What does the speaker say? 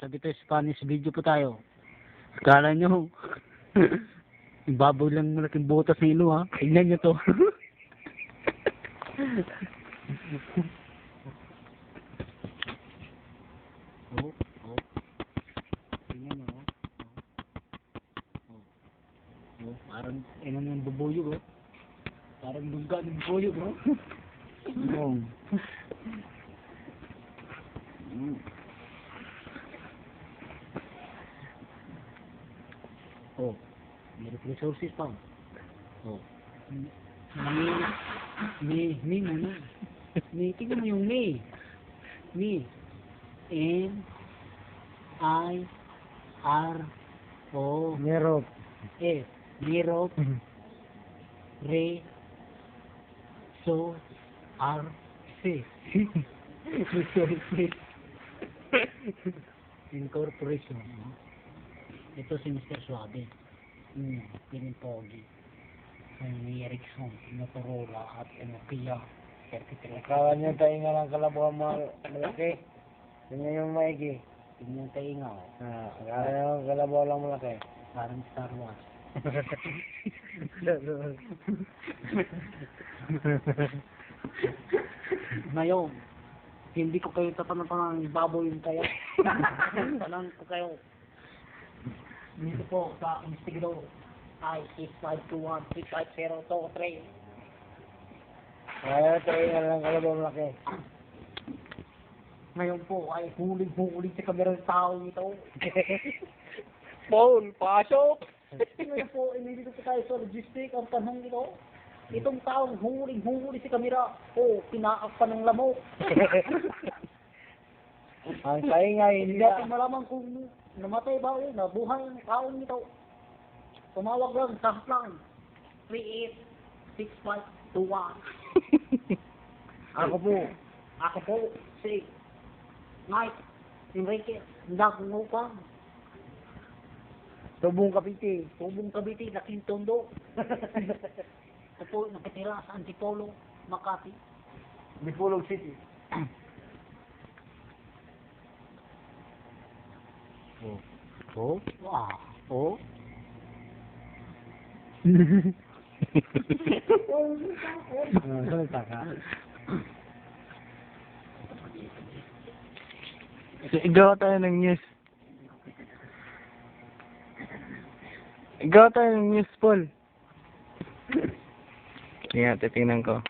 Sabi tayo Spanish video po tayo. Akala nyo, ibabaw lang malaking butas ng ilo ha. Tignan nyo to. Oh, oh. Tignan nyo oh. Oh, parang ino ng bubuyog oh. Parang lungga ng bubuyog oh. Oh, may resources pa. Oh. Tingnan mo yung me. N I R O Merop. S. Nirop. Re. So. R. C. Resources. Incorporation. Ito si Mr. Suave. Yung Pogi. Ni Erickson, Motorola at Nokia 33. Akala niyo tayo nga lang kalabuhan malaki. Tingnan yung maigi. Tingnan tayo nga. Akala niyo kalabuhan lang malaki. Parang Star Wars. Ngayon, hindi ko kayo tatanong baboy yung kayo. Tanong ko kayo. Dito po sa Instagram ay 6521-65023. Akala tayo nga lang kalabuhan malaki. Ngayon po ay huling sa kamera ng tao nito. Paul, pasok! Ngayon po, nandito po tayo sa logistic ang tanong nito. Itong taong huling sa kamera, pinaakpan ng lamok. Ang tayo nga Hindi natin malaman kung namatay ba o nabuhay ang taong nito. Tumawag lang sa hotline 386521. Ako po, si Mike Enrique Nagungupang. Tubong Kapiti. Tubong Cavite, Laking Tondo. Ito po, nakatira sa Antipolo, Makati. Dipolog City. Oh. Salita ka. Igaw tayo ng news. Igaw tayo ng news, Paul. Tingnan ko.